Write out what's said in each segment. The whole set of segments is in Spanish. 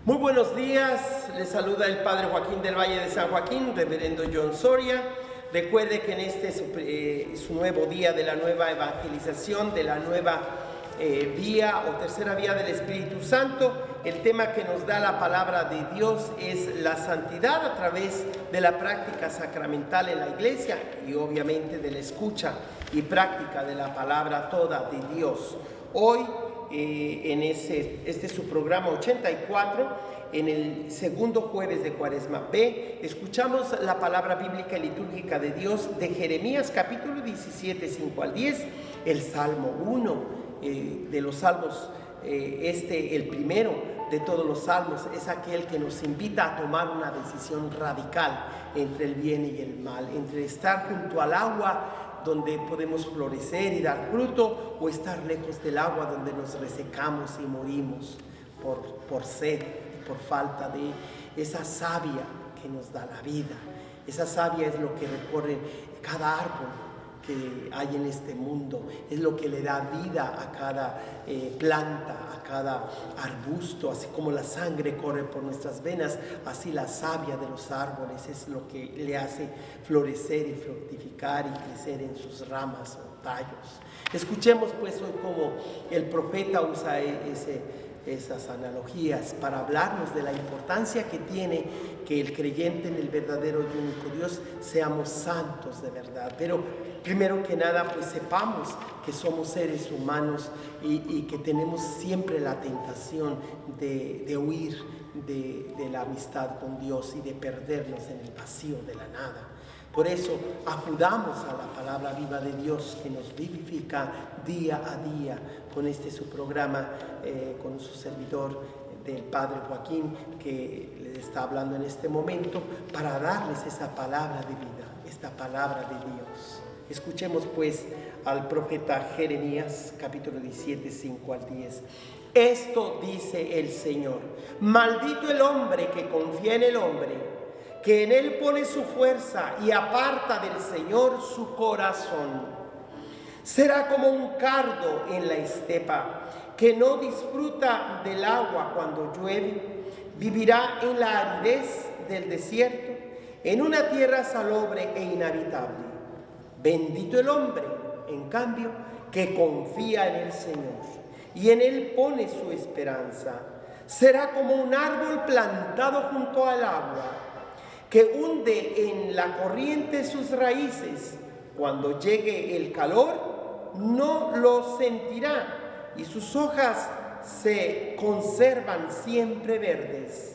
Muy buenos días, les saluda el Padre Joaquín del Valle de San Joaquín, Reverendo John Soria. Recuerde que en este es su nuevo día de la nueva evangelización, de la nueva vía o tercera vía del Espíritu Santo. El tema que nos da la palabra de Dios es la santidad a través de la práctica sacramental en la iglesia y obviamente de la escucha y práctica de la palabra toda de Dios. Hoy este es su programa 84, en el segundo jueves de Cuaresma B, escuchamos la palabra bíblica y litúrgica de Dios de Jeremías capítulo 17, 5 al 10, el Salmo 1 de los salmos, el primero de todos los salmos, es aquel que nos invita a tomar una decisión radical entre el bien y el mal, entre estar junto al agua donde podemos florecer y dar fruto, o estar lejos del agua donde nos resecamos y morimos por sed, por falta de esa savia que nos da la vida. Esa savia es lo que recorre cada árbol que hay en este mundo, es lo que le da vida a cada planta, a cada arbusto. Así como la sangre corre por nuestras venas, así la savia de los árboles es lo que le hace florecer y fructificar y crecer en sus ramas o tallos. Escuchemos pues hoy cómo el profeta usa esas analogías para hablarnos de la importancia que tiene que el creyente en el verdadero y único Dios seamos santos de verdad. Pero primero que nada, pues sepamos que somos seres humanos y que tenemos siempre la tentación de huir de la amistad con Dios y de perdernos en el vacío de la nada. Por eso acudamos a la palabra viva de Dios que nos vivifica día a día con su programa, con su servidor del Padre Joaquín, que les está hablando en este momento, para darles esa palabra de vida, esta palabra de Dios. Escuchemos pues al profeta Jeremías, capítulo 17, 5 al 10. Esto dice el Señor: maldito el hombre que confía en el hombre, que en él pone su fuerza y aparta del Señor su corazón. Será como un cardo en la estepa, que no disfruta del agua cuando llueve. Vivirá en la aridez del desierto, en una tierra salobre e inhabitable. Bendito el hombre, en cambio, que confía en el Señor y en él pone su esperanza. Será como un árbol plantado junto al agua, que hunde en la corriente sus raíces. Cuando llegue el calor, no lo sentirá, y sus hojas se conservan siempre verdes.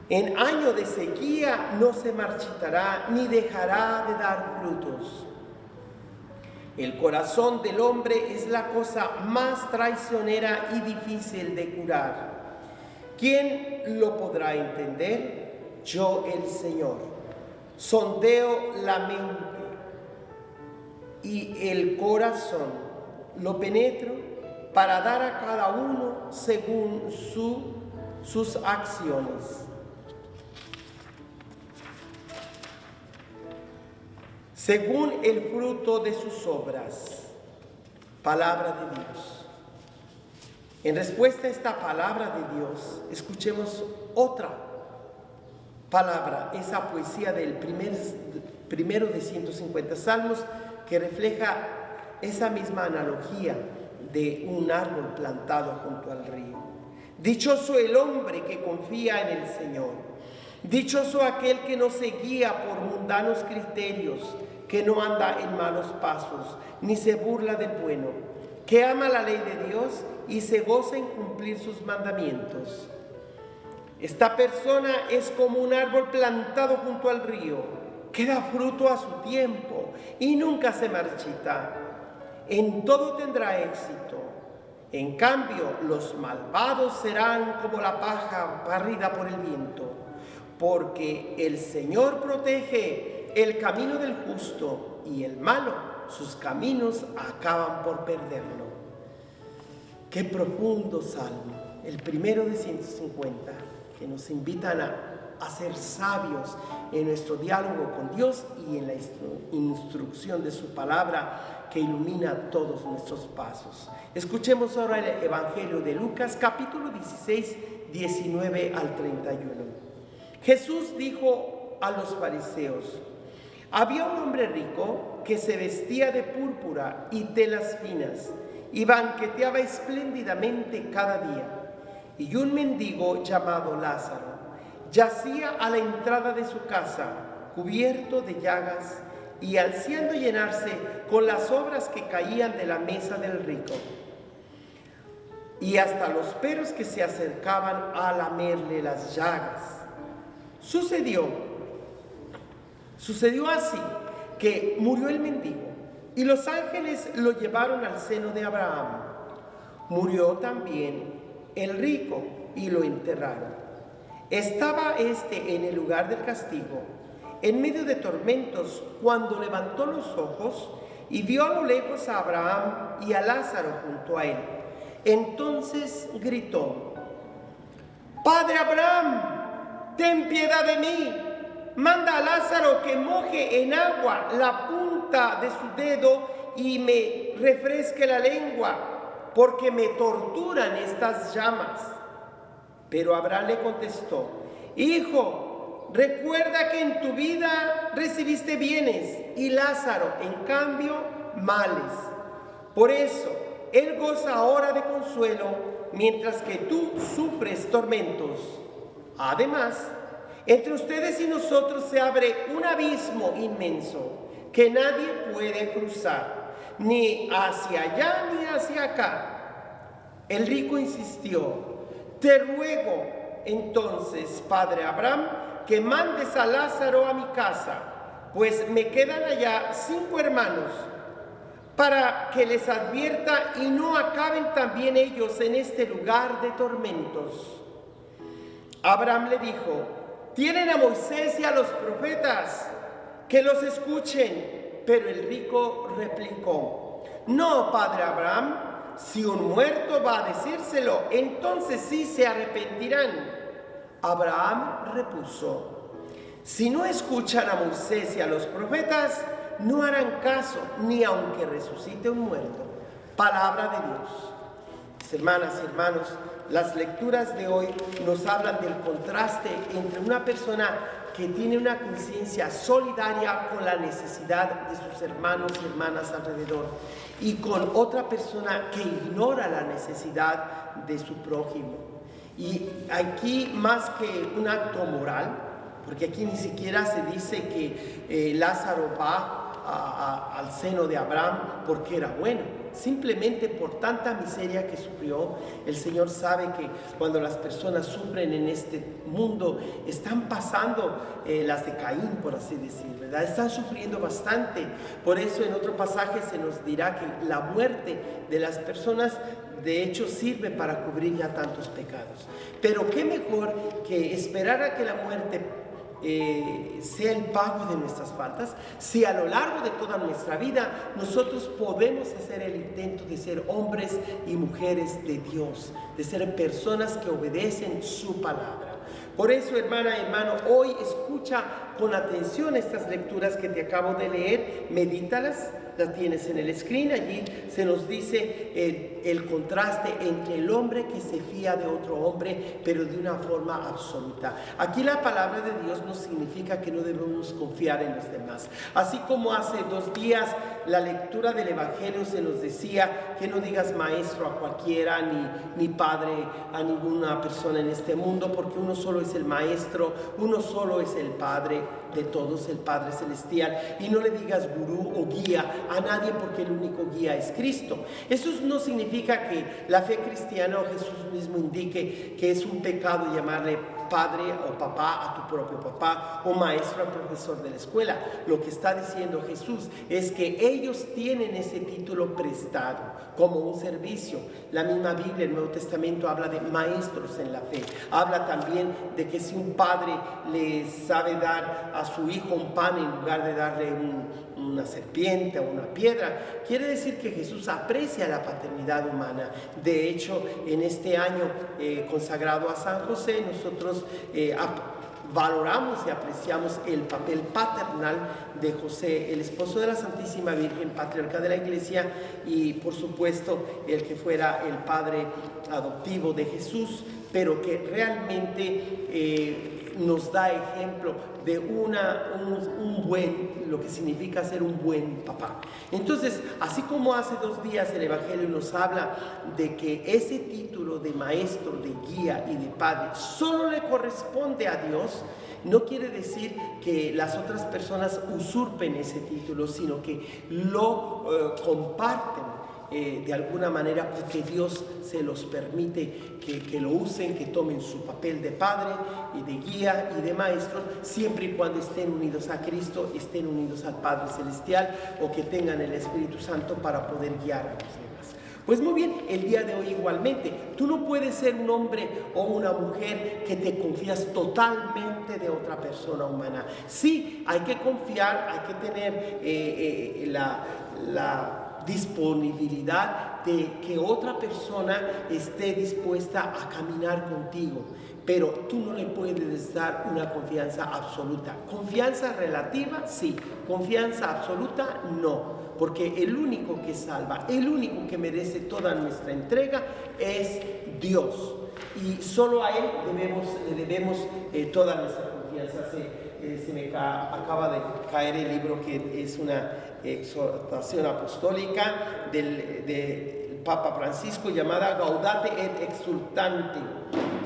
En año de sequía no se marchitará, ni dejará de dar frutos. El corazón del hombre es la cosa más traicionera y difícil de curar. ¿Quién lo podrá entender? Yo, el Señor, sondeo la mente y el corazón, lo penetro para dar a cada uno según sus acciones. Según el fruto de sus obras. Palabra de Dios. En respuesta a esta palabra de Dios, escuchemos otra palabra, esa poesía del primero de 150 salmos, que refleja esa misma analogía de un árbol plantado junto al río. Dichoso el hombre que confía en el Señor. Dichoso aquel que no se guía por mundanos criterios, que no anda en malos pasos, ni se burla del bueno, que ama la ley de Dios y se goza en cumplir sus mandamientos. Esta persona es como un árbol plantado junto al río, que da fruto a su tiempo y nunca se marchita. En todo tendrá éxito. En cambio, los malvados serán como la paja barrida por el viento, porque el Señor protege el camino del justo y el malo, sus caminos acaban por perderlo. Qué profundo salmo, el primero de 150, que nos invitan a ser sabios en nuestro diálogo con Dios y en la instrucción de su palabra, que ilumina todos nuestros pasos. Escuchemos ahora el Evangelio de Lucas, capítulo 16, 19 al 31. Jesús dijo a los fariseos: había un hombre rico que se vestía de púrpura y telas finas y banqueteaba espléndidamente cada día. Y un mendigo llamado Lázaro yacía a la entrada de su casa, cubierto de llagas y ansiando llenarse con las sobras que caían de la mesa del rico. Y hasta los perros que se acercaban a lamerle las llagas. Sucedió así que murió el mendigo y los ángeles lo llevaron al seno de Abraham. Murió también el rico y lo enterraron. Estaba éste en el lugar del castigo, en medio de tormentos, cuando levantó los ojos y vio a lo lejos a Abraham y a Lázaro junto a él. Entonces gritó: Padre Abraham, ten piedad de mí. Manda a Lázaro que moje en agua la punta de su dedo y me refresque la lengua, porque me torturan estas llamas. Pero Abraham le contestó: Hijo, recuerda que en tu vida recibiste bienes y Lázaro, en cambio, males. Por eso, él goza ahora de consuelo, mientras que tú sufres tormentos. Además, entre ustedes y nosotros se abre un abismo inmenso que nadie puede cruzar, ni hacia allá ni hacia acá. El rico insistió: Te ruego entonces, Padre Abraham, que mandes a Lázaro a mi casa, pues me quedan allá 5 hermanos, para que les advierta y no acaben también ellos en este lugar de tormentos. Abraham le dijo: Tienen a Moisés y a los profetas, que los escuchen. Pero el rico replicó: No, Padre Abraham, si un muerto va a decírselo, entonces sí se arrepentirán. Abraham repuso: Si no escuchan a Moisés y a los profetas, no harán caso, ni aunque resucite un muerto. Palabra de Dios. Hermanas y hermanos, las lecturas de hoy nos hablan del contraste entre una persona que tiene una conciencia solidaria con la necesidad de sus hermanos y hermanas alrededor y con otra persona que ignora la necesidad de su prójimo. Y aquí, más que un acto moral, porque aquí ni siquiera se dice que Lázaro va al seno de Abraham porque era bueno, simplemente por tanta miseria que sufrió. El Señor sabe que cuando las personas sufren en este mundo, están pasando las de Caín, por así decir, ¿verdad? Están sufriendo bastante. Por eso en otro pasaje se nos dirá que la muerte de las personas de hecho sirve para cubrir ya tantos pecados. Pero qué mejor que esperar a que la muerte sea el pago de nuestras faltas, si a lo largo de toda nuestra vida nosotros podemos hacer el intento de ser hombres y mujeres de Dios, de ser personas que obedecen su palabra. Por eso, hermana, hermano, hoy escucha con atención estas lecturas que te acabo de leer, medítalas, las tienes en el screen. Allí se nos dice el contraste entre el hombre que se fía de otro hombre, pero de una forma absoluta. Aquí la palabra de Dios no significa que no debemos confiar en los demás. Así como hace 2 días la lectura del Evangelio se nos decía que no digas maestro a cualquiera, ni padre a ninguna persona en este mundo, porque uno solo es el maestro, uno solo es el Padre de todos, el Padre Celestial, y no le digas gurú o guía a nadie, porque el único guía es Cristo. Eso no significa que la fe cristiana o Jesús mismo indique que es un pecado llamarle padre o papá a tu propio papá, o maestro al profesor de la escuela. Lo que está diciendo Jesús es que ellos tienen ese título prestado como un servicio. La misma Biblia, el Nuevo Testamento, habla de maestros en la fe. Habla también de que si un padre le sabe dar a su hijo un pan en lugar de darle una serpiente o una piedra, quiere decir que Jesús aprecia la paternidad humana. De hecho, en este año consagrado a San José, nosotros valoramos y apreciamos el papel paternal de José, el esposo de la Santísima Virgen, patriarca de la Iglesia, y por supuesto el que fuera el padre adoptivo de Jesús, pero que realmente nos da ejemplo de lo que significa ser un buen papá. Entonces, así como hace 2 días el Evangelio nos habla de que ese título de maestro, de guía y de padre solo le corresponde a Dios, no quiere decir que las otras personas usurpen ese título, sino que lo comparten de alguna manera, porque Dios se los permite que lo usen, que tomen su papel de padre y de guía y de maestro, siempre y cuando estén unidos a Cristo, estén unidos al Padre Celestial, o que tengan el Espíritu Santo para poder guiar a los demás. Pues muy bien, el día de hoy igualmente, tú no puedes ser un hombre o una mujer que te confías totalmente de otra persona humana. Sí, hay que confiar, hay que tener la disponibilidad de que otra persona esté dispuesta a caminar contigo, pero tú no le puedes dar una confianza absoluta. Confianza relativa, sí; confianza absoluta, no, porque el único que salva, el único que merece toda nuestra entrega es Dios, y solo a Él le debemos toda nuestra confianza. Se me acaba de caer el libro, que es una exhortación apostólica del Papa Francisco, llamada Gaudate et Exsultante,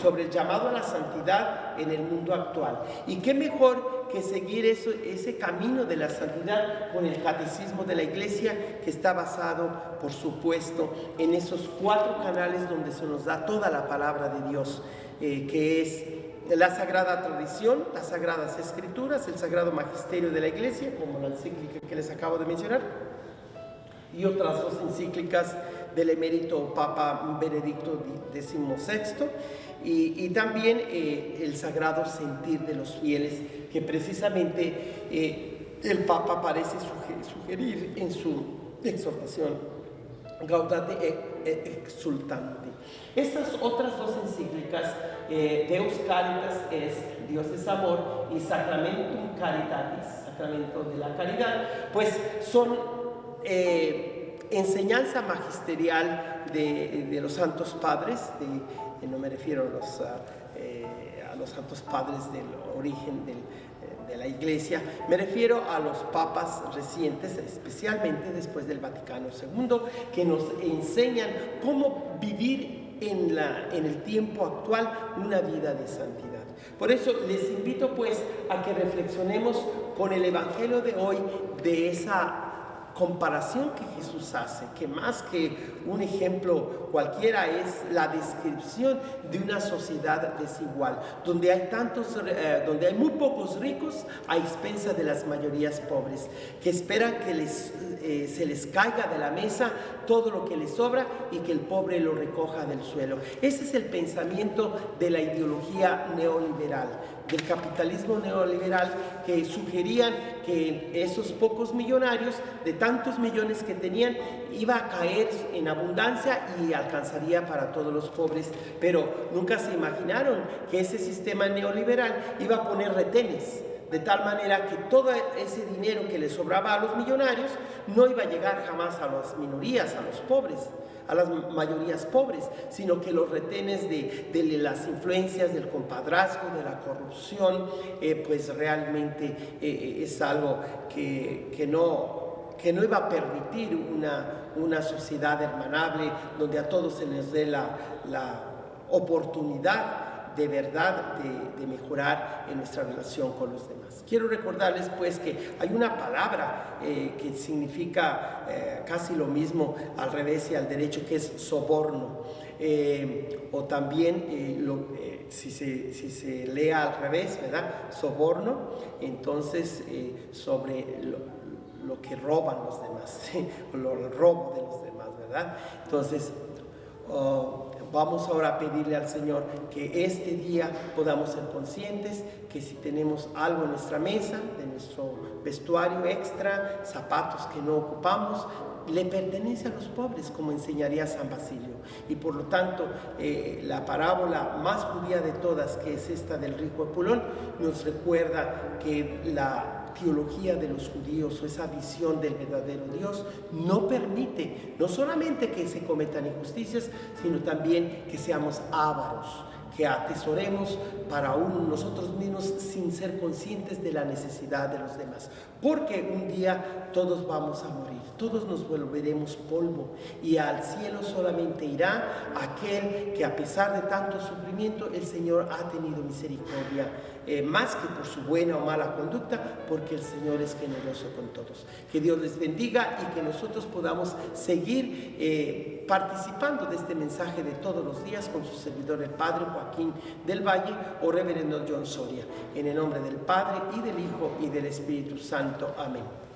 sobre el llamado a la santidad en el mundo actual. Y qué mejor que seguir ese camino de la santidad con el catecismo de la Iglesia, que está basado, por supuesto, en esos 4 canales donde se nos da toda la palabra de Dios, que es la Sagrada Tradición, las Sagradas Escrituras, el Sagrado Magisterio de la Iglesia, como la encíclica que les acabo de mencionar, y otras 2 encíclicas del emérito Papa Benedicto XVI, y también el Sagrado Sentir de los Fieles, que precisamente el Papa parece sugerir en su exhortación Gaudate et Exsultante. Estas otras 2 encíclicas, Deus Caritas Est, Dios es amor, y Sacramentum Caritatis, sacramento de la caridad, pues son enseñanza magisterial de los santos padres, no me refiero a los santos padres del origen de la Iglesia, me refiero a los papas recientes, especialmente después del Vaticano II, que nos enseñan cómo vivir en el tiempo actual una vida de santidad. Por eso les invito pues a que reflexionemos con el Evangelio de hoy de esa comparación que Jesús hace, que más que un ejemplo cualquiera es la descripción de una sociedad desigual, donde hay muy pocos ricos a expensas de las mayorías pobres, que esperan que se les caiga de la mesa todo lo que les sobra y que el pobre lo recoja del suelo. Ese es el pensamiento de la ideología neoliberal, del capitalismo neoliberal, que sugerían que esos pocos millonarios, de tantos millones que tenían, iba a caer en abundancia y alcanzaría para todos los pobres. Pero nunca se imaginaron que ese sistema neoliberal iba a poner retenes, de tal manera que todo ese dinero que le sobraba a los millonarios no iba a llegar jamás a las minorías, a los pobres, a las mayorías pobres, sino que los retenes de las influencias del compadrazgo, de la corrupción, pues realmente es algo que no iba a permitir una sociedad hermanable, donde a todos se les dé la oportunidad de verdad de mejorar en nuestra relación con los demás. Quiero recordarles pues que hay una palabra que significa casi lo mismo al revés y al derecho, que es soborno, o también si se lee al revés, ¿verdad? Soborno, entonces sobre lo que roban los demás, ¿sí? El robo de los demás, ¿verdad? Entonces vamos ahora a pedirle al Señor que este día podamos ser conscientes que si tenemos algo en nuestra mesa, de nuestro vestuario extra, zapatos que no ocupamos, le pertenece a los pobres, como enseñaría San Basilio. Y por lo tanto, la parábola más judía de todas, que es esta del rico Epulón, nos recuerda que la teología de los judíos, o esa visión del verdadero Dios, no permite no solamente que se cometan injusticias, sino también que seamos ávaros, que atesoremos para nosotros mismos sin ser conscientes de la necesidad de los demás. Porque un día todos vamos a morir, todos nos volveremos polvo, y al cielo solamente irá aquel que, a pesar de tanto sufrimiento, el Señor ha tenido misericordia, más que por su buena o mala conducta, porque el Señor es generoso con todos. Que Dios les bendiga y que nosotros podamos seguir participando de este mensaje de todos los días con su servidor, el Padre Joaquín del Valle o Reverendo John Soria. En el nombre del Padre, y del Hijo, y del Espíritu Santo. Amén.